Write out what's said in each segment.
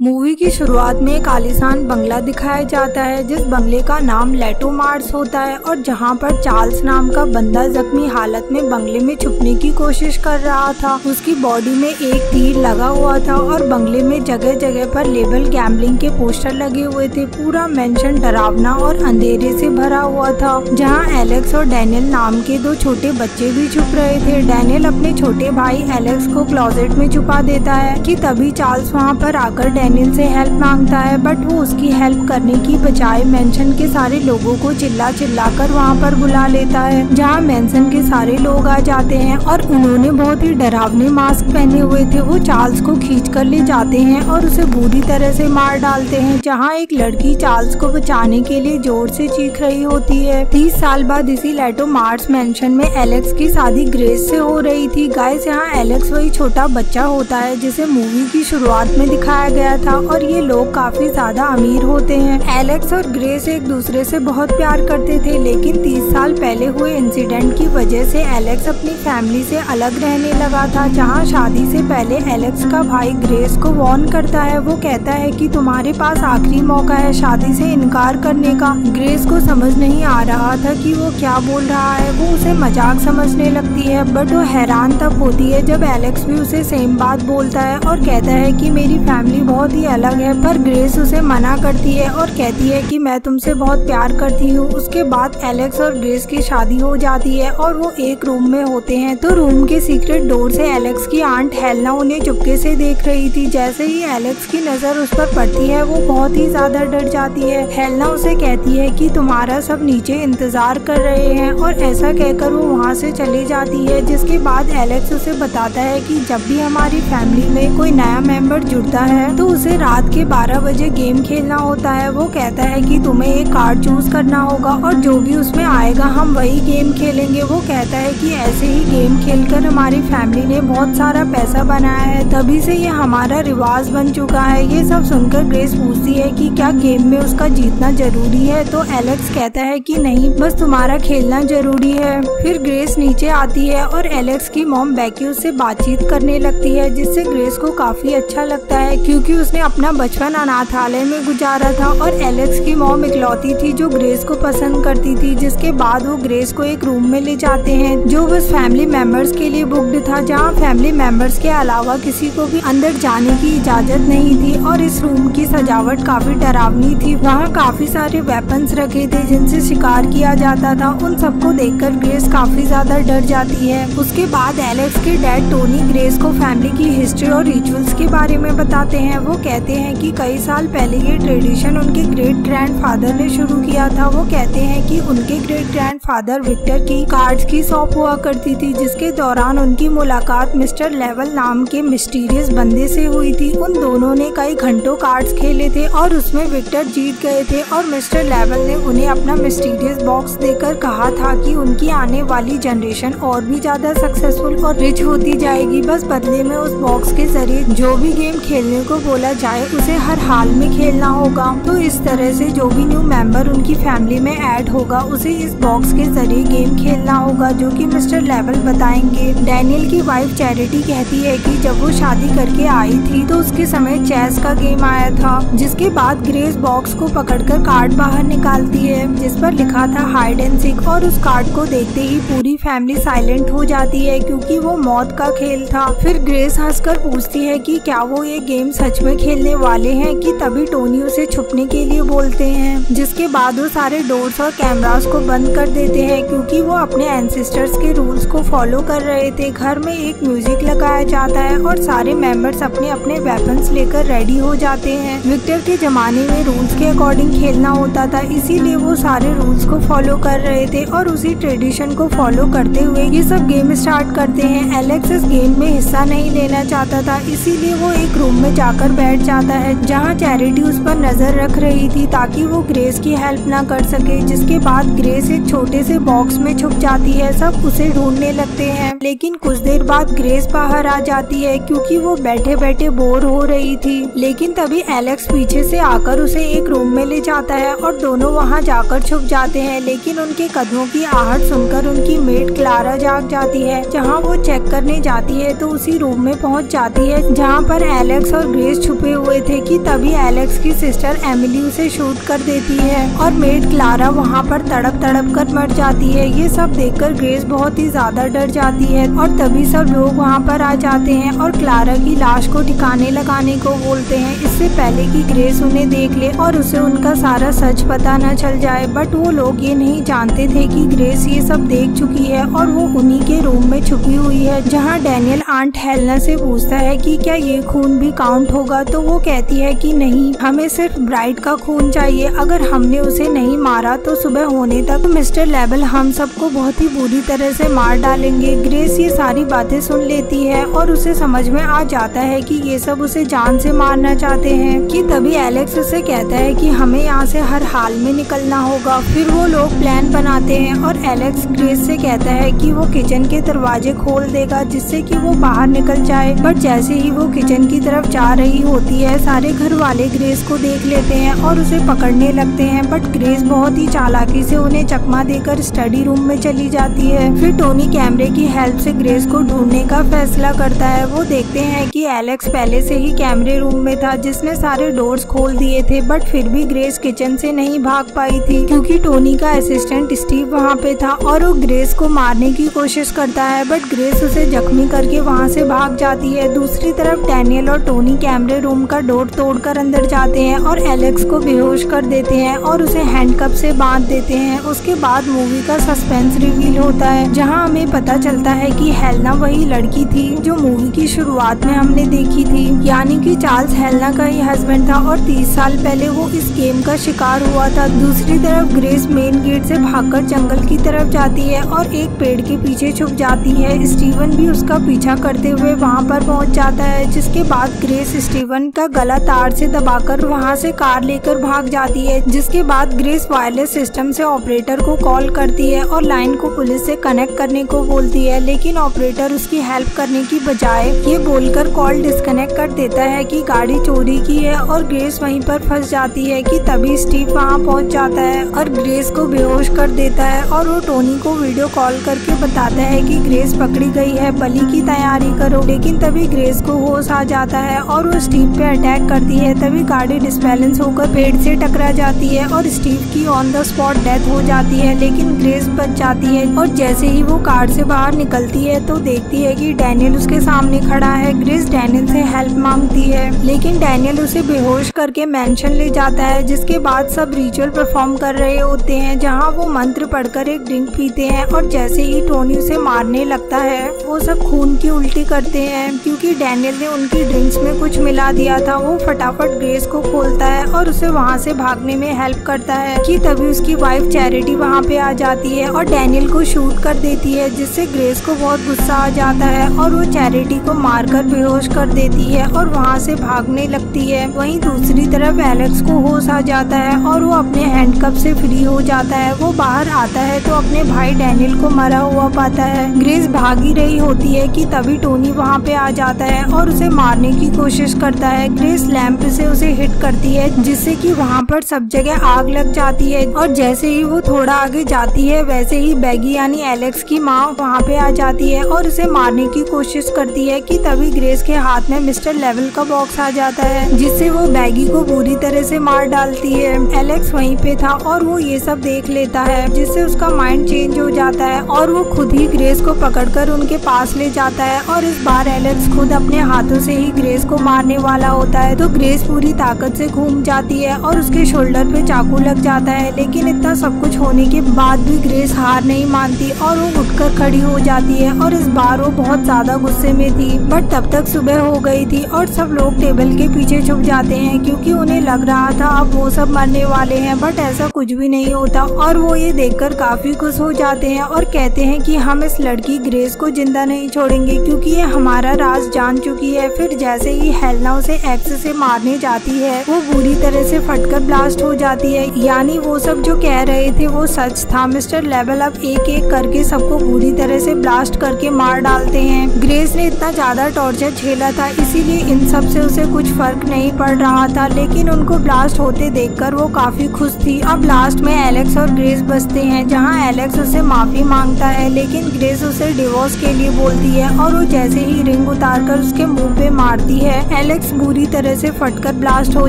Movie की शुरुआत में एक आलीशान बंगला दिखाया जाता है जिस बंगले का नाम लेटो मार्स होता है और जहां पर चार्ल्स नाम का बंदा जख्मी हालत में बंगले में छुपने की कोशिश कर रहा था। उसकी बॉडी में एक तीर लगा हुआ था और बंगले में जगह जगह पर लेबल गैम्बलिंग के पोस्टर लगे हुए थे। पूरा मेंशन डरावना और अंधेरे से भरा हुआ था जहां एलेक्स और डैनियल नाम के दो छोटे बच्चे भी छुप रहे थे। डैनियल अपने छोटे भाई एलेक्स को क्लोजेट में छुपा देता है कि तभी चार्ल्स वहां पर आकर डैनियल से हेल्प मांगता है, बट वो उसकी हेल्प करने की बजाय मेंशन के सारे लोगों को चिल्ला कर वहाँ पर बुला लेता है जहाँ मेंशन के सारे लोग आ जाते हैं और उन्होंने बहुत ही डरावने मास्क पहने हुए थे। वो चार्ल्स को खींच कर ले जाते हैं और उसे बुरी तरह से मार डालते हैं जहाँ एक लड़की चार्ल्स को बचाने के लिए जोर से चीख रही होती है। 30 साल बाद इसी लेटो मार्स मेंशन में एलेक्स की शादी ग्रेस से हो रही थी। गाइस, यहाँ एलेक्स वही छोटा बच्चा होता है जिसे मूवी की शुरुआत में दिखाया गया था और ये लोग काफी ज्यादा अमीर होते हैं। एलेक्स और ग्रेस एक दूसरे से बहुत प्यार करते थे, लेकिन 30 साल पहले हुए इंसिडेंट की वजह से एलेक्स अपनी फैमिली से अलग रहने लगा था। जहाँ शादी से पहले एलेक्स का भाई ग्रेस को वार्न करता है। वो कहता है कि तुम्हारे पास आखिरी मौका है शादी से इनकार करने का। ग्रेस को समझ नहीं आ रहा था कि वो क्या बोल रहा है। वो उसे मजाक समझने लगती है, बट वो हैरान तब होती है जब एलेक्स भी उसे सेम बात बोलता है और कहता है कि मेरी फैमिली बहुत ही अलग है। पर ग्रेस उसे मना करती है और कहती है कि मैं तुमसे बहुत प्यार करती हूँ। उसके बाद एलेक्स और ग्रेस की शादी हो जाती है और वो एक रूम में होते हैं। तो रूम के सीक्रेट डोर से एलेक्स की आंट हेलेना उन्हें चुपके से देख रही थी। जैसे ही एलेक्स की नजर उस पर पड़ती है वो बहुत ही ज्यादा डर जाती है। हेलेना उसे कहती है कि तुम्हारा सब नीचे इंतजार कर रहे हैं और ऐसा कहकर वो वहाँ से चली जाती है। जिसके बाद एलेक्स उसे बताता है कि जब भी हमारी फैमिली में कोई नया मेंबर जुड़ता है तो उसे रात के 12 बजे गेम खेलना होता है। वो कहता है कि तुम्हें एक कार्ड चूज करना होगा और जो भी उसमें आएगा हम वही गेम खेलेंगे। वो कहता है कि ऐसे ही गेम खेलकर हमारी फैमिली ने बहुत सारा पैसा बनाया है, तभी से ये हमारा रिवाज बन चुका है। ये सब सुनकर ग्रेस पूछती है कि क्या गेम में उसका जीतना जरूरी है। तो एलेक्स कहता है कि नहीं, बस तुम्हारा खेलना जरूरी है। फिर ग्रेस नीचे आती है और एलेक्स की मॉम बेकी उससे बातचीत करने लगती है, जिससे ग्रेस को काफी अच्छा लगता है क्योंकि उसने अपना बचपन अनाथालय में गुजारा था और एलेक्स की मॉम इकलौती थी जो ग्रेस को पसंद करती थी। जिसके बाद वो ग्रेस को एक रूम में ले जाते हैं जो बस फैमिली मेंबर्स के लिए बुक्ड था, जहाँ फैमिली मेंबर्स के अलावा किसी को भी अंदर जाने की इजाजत नहीं थी। और इस रूम की सजावट काफी डरावनी थी। वहाँ काफी सारे वेपन्स रखे थे जिनसे शिकार किया जाता था। उन सबको देखकर ग्रेस काफी ज्यादा डर जाती है। उसके बाद एलेक्स के डैड टोनी ग्रेस को फैमिली की हिस्ट्री और रिचुअल्स के बारे में बताते हैं। वो कहते हैं कि कई साल पहले ये ट्रेडिशन उनके ग्रेट ग्रैंडफादर ने शुरू किया था। वो कहते हैं कि उनके ग्रेट ग्रैंडफादर विक्टर की कार्ड्स की शॉप हुआ करती थी, जिसके दौरान उनकी मुलाकात मिस्टर लेवल नाम के मिस्टीरियस बंदे से हुई थी। उन दोनों ने कई घंटों कार्ड्स खेले थे और उसमें विक्टर जीत गए थे और मिस्टर लेवल ने उन्हें अपना मिस्टीरियस बॉक्स देकर कहा था कि उनकी आने वाली जनरेशन और भी ज्यादा सक्सेसफुल और रिच होती जाएगी। बस बदले में उस बॉक्स के जरिए जो भी गेम खेलने को बोला जाए उसे हर हाल में खेलना होगा। तो इस तरह से जो भी न्यू मेंबर उनकी फैमिली में ऐड होगा उसे इस बॉक्स के जरिए गेम खेलना होगा, जो कि मिस्टर लेवल बताएंगे। डैनियल की वाइफ चैरिटी कहती है कि जब वो शादी करके आई थी तो उसके समय चेस का गेम आया था। जिसके बाद ग्रेस बॉक्स को पकड़कर कार्ड बाहर निकालती है जिस पर लिखा था हाइड एंड सीक और उस कार्ड को देखते ही पूरी फैमिली साइलेंट हो जाती है क्योंकि वो मौत का खेल था। फिर ग्रेस हंसकर पूछती है कि क्या वो ये गेम सच में खेलने वाले हैं कि तभी टोनी उसे छुपने के लिए बोलते हैं। जिसके बाद वो सारे डोर्स और कैमरास को बंद कर देते हैं क्योंकि वो अपने एंसेस्टर्स के रूल्स को फॉलो कर रहे थे। घर में एक म्यूजिक लगाया जाता है और सारे मेंबर्स अपने अपने वेपन्स लेकर रेडी हो जाते हैं। विक्टर के जमाने में रूल्स के अकॉर्डिंग खेलना होता था, इसीलिए वो सारे रूल्स को फॉलो कर रहे थे और उसी ट्रेडिशन को फॉलो करते हुए ये सब गेम स्टार्ट करते हैं। एलेक्स इस गेम में हिस्सा नहीं लेना चाहता था, इसीलिए वो एक रूम में जाकर बैठ जाता है जहाँ चैरिटी उस पर नजर रख रही थी ताकि वो ग्रेस की हेल्प ना कर सके। जिसके बाद ग्रेस एक छोटे से बॉक्स में छुप जाती है। सब उसे ढूंढने लगते हैं, लेकिन कुछ देर बाद ग्रेस बाहर आ जाती है क्योंकि वो बैठे बैठे बोर हो रही थी। लेकिन तभी एलेक्स पीछे से आकर उसे एक रूम में ले जाता है और दोनों वहाँ जाकर छुप जाते हैं। लेकिन उनके कदमों की आहट सुनकर उनकी मेड क्लारा जाग जाती है। जहाँ वो चेक करने जाती है तो उसी रूम में पहुँच जाती है जहाँ पर एलेक्स और ग्रेस छुपे हुए थे कि तभी एलेक्स की सिस्टर एमिली उसे शूट कर देती है और मेड क्लारा वहाँ पर तड़प तड़प कर मर जाती है। ये सब देखकर ग्रेस बहुत ही ज्यादा डर जाती है और तभी सब लोग वहाँ पर आ जाते हैं और क्लारा की लाश को ठिकाने लगाने को बोलते हैं, इससे पहले कि ग्रेस उन्हें देख ले और उसे उनका सारा सच पता न चल जाए। बट वो लोग ये नहीं जानते थे कि ग्रेस ये सब देख चुकी है और वो उन्हीं के रूम में छुपी हुई है, जहाँ डैनियल आंट हेलेना से पूछता है कि क्या ये खून भी काउंट होगा, तो वो कहती है कि नहीं, हमें सिर्फ ब्राइड का खून चाहिए। अगर हमने उसे नहीं मारा तो सुबह होने तक मिस्टर लेबल हम सबको बहुत ही बुरी तरह से मार डालेंगे। ग्रेस ये सारी बातें सुन लेती है और उसे समझ में आ जाता है कि ये सब उसे जान से मारना चाहते हैं। कि तभी एलेक्स उसे कहता है कि हमें यहाँ से हर हाल में निकलना होगा। फिर वो लोग प्लान बनाते हैं और एलेक्स ग्रेस से कहता है कि वो किचन के दरवाजे खोल देगा जिससे कि वो बाहर निकल जाए। बट जैसे ही वो किचन की तरफ जा रही होती है, सारे घर वाले ग्रेस को देख लेते हैं और उसे पकड़ने लगते हैं। बट ग्रेस बहुत ही चालाकी से उन्हें चकमा देकर स्टडी रूम में चली जाती है। फिर टोनी कैमरे की हेल्प से ग्रेस को ढूंढने का फैसला करता है। वो देखते हैं कि एलेक्स पहले से ही कैमरे रूम में था जिसने सारे डोर्स खोल दिए थे, बट फिर भी ग्रेस किचन से नहीं भाग पाई थी क्योंकि टोनी का असिस्टेंट स्टीव वहाँ पे था और वो ग्रेस को मारने की कोशिश करता है। बट ग्रेस उसे जख्मी करके वहाँ से भाग जाती है। दूसरी तरफ डैनियल और टोनी कैमरे रूम का डोर तोड़कर अंदर जाते हैं और एलेक्स को बेहोश कर देते हैं और उसे हैंडकफ से बांध देते हैं। उसके बाद मूवी का सस्पेंस रिवील होता है, जहाँ हमें पता चलता है कि हेलेना वही लड़की थी जो मूवी की शुरुआत में हमने देखी थी, यानी कि चार्ल्स हेलेना का ही हस्बैंड था और 30 साल पहले वो इस गेम का शिकार हुआ था। दूसरी तरफ ग्रेस मेन गेट से भागकर जंगल की तरफ जाती है और एक पेड़ के पीछे छुप जाती है। स्टीवन भी उसका पीछा करते हुए वहाँ पर पहुँच जाता है, जिसके बाद ग्रेस स्टीवन का गला तार से दबाकर वहाँ से कार लेकर भाग जाती है। जिसके बाद ग्रेस वायरलेस सिस्टम से ऑपरेटर को कॉल करती है और लाइन को पुलिस से कनेक्ट करने को बोलती है, लेकिन ऑपरेटर उसकी हेल्प करने की बजाय ये बोलकर कॉल डिस्कनेक्ट कर देता है कि गाड़ी चोरी की है और ग्रेस वहीं पर फंस जाती है। कि तभी स्टीव वहाँ पहुँच जाता है और ग्रेस को बेहोश कर देता है और वो टोनी को वीडियो कॉल करके बताता है कि ग्रेस पकड़ी गई है, बलि की तैयारी करो। लेकिन तभी ग्रेस को होश आ जाता है और वो स्टीव पे अटैक करती है। तभी गाड़ी डिसबैलेंस होकर पेड़ से टकरा जाती है और स्टीव की ऑन द स्पॉट डेथ हो जाती है, लेकिन ग्रेस बच जाती है। और जैसे ही वो कार से बाहर निकलती है तो देखती है कि डैनियल उसके सामने खड़ा है। ग्रेस डैनियल से हेल्प मांगती है, लेकिन डैनियल उसे बेहोश करके मेंशन ले जाता है। जिसके बाद सब रिचुअल परफॉर्म कर रहे होते हैं, जहाँ वो मंत्र पढ़कर एक ड्रिंक पीते हैं और जैसे ही टोनी उसे मारने लगता है वो सब खून की उल्टी करते हैं क्योंकि डैनियल ने उनकी ड्रिंक्स में कुछ मिला दिया था। वो फटाफट ग्रेस को खोलता है और उसे वहाँ से भागने में हेल्प करता है। कि तभी उसकी वाइफ चैरिटी वहाँ पे आ जाती है और डैनियल को शूट कर देती है, जिससे ग्रेस को बहुत गुस्सा आ जाता है और वो चैरिटी को मारकर बेहोश कर देती है और वहाँ से भागने लगती है। वहीं दूसरी तरफ एलेक्स को होश आ जाता है और वो अपने हैंडकफ से फ्री हो जाता है। वो बाहर आता है तो अपने भाई डैनियल को मरा हुआ पाता है। ग्रेस भाग ही रही होती है कि तभी टोनी वहाँ पे आ जाता है और उसे मारने की कोशिश करता है। ग्रेस लैंप से उसे हिट करती है, जिससे कि वहाँ पर सब जगह आग लग जाती है और जैसे ही वो थोड़ा आगे जाती है वैसे ही बैगी यानी एलेक्स की माँ वहाँ पे आ जाती है और उसे मारने की कोशिश करती है। कि तभी ग्रेस के हाथ में मिस्टर लेवल का बॉक्स आ जाता है, जिससे वो बैगी को बुरी तरह से मार डालती है। एलेक्स वहीं पे था और वो ये सब देख लेता है, जिससे उसका माइंड चेंज हो जाता है और वो खुद ही ग्रेस को पकड़कर उनके पास ले जाता है और इस बार एलेक्स खुद अपने हाथों से ही ग्रेस को मारने वाला होता है। तो ग्रेस पूरी ताकत से घूम जाती है और उसके शोल्डर पे चाकू लग जाता है, लेकिन इतना सब कुछ होने के बाद भी ग्रेस हार नहीं मानती और वो उठकर खड़ी हो जाती है और इस बार वो बहुत ज्यादा गुस्से में थी। बट तब तक सुबह हो गई थी और सब लोग टेबल के पीछे छुप जाते हैं क्योंकि उन्हें लग रहा था अब वो सब मरने वाले हैं, बट ऐसा कुछ भी नहीं होता और वो ये देखकर काफी खुश हो जाते हैं और कहते हैं कि हम इस लड़की ग्रेस को जिंदा नहीं छोड़ेंगे क्योंकि ये हमारा राज जान चुकी है। फिर जैसे ही हेलेना उसे एक्स से मारने जाती है वो बुरी तरह से फटकर ब्लास्ट हो जाती है, यानी वो सब जो कह रहे थे वो सच था। मिस्टर लेवल अब एक एक करके सबको बुरी तरह से ब्लास्ट करके मार डालते हैं। ग्रेस ने इतना ज्यादा टॉर्चर झेला था इसीलिए इन सब से उसे कुछ फर्क नहीं पड़ रहा था, लेकिन उनको ब्लास्ट होते देखकर वो काफी खुश थी। अब लास्ट में एलेक्स और ग्रेस बचते हैं, जहाँ एलेक्स उसे माफी मांगता है लेकिन ग्रेस उसे डिवोर्स के लिए बोलती है और वो जैसे ही रिंग उतारकर उसके मुंह पे मारती है एलेक्स बुरी तरह से फटकर ब्लास्ट हो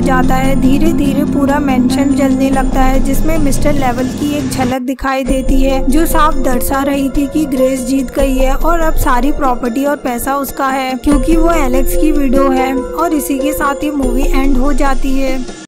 जाता है। धीरे धीरे पूरा मेंशन जलने लगता है, जिसमें मिस्टर लेवल की एक झलक दिखाई देती है जो साफ दर्शा रही थी कि ग्रेस जीत गई है और अब सारी प्रॉपर्टी और पैसा उसका है, क्योंकि वो एलेक्स की विडो है। और इसी के साथ ही मूवी एंड हो जाती है।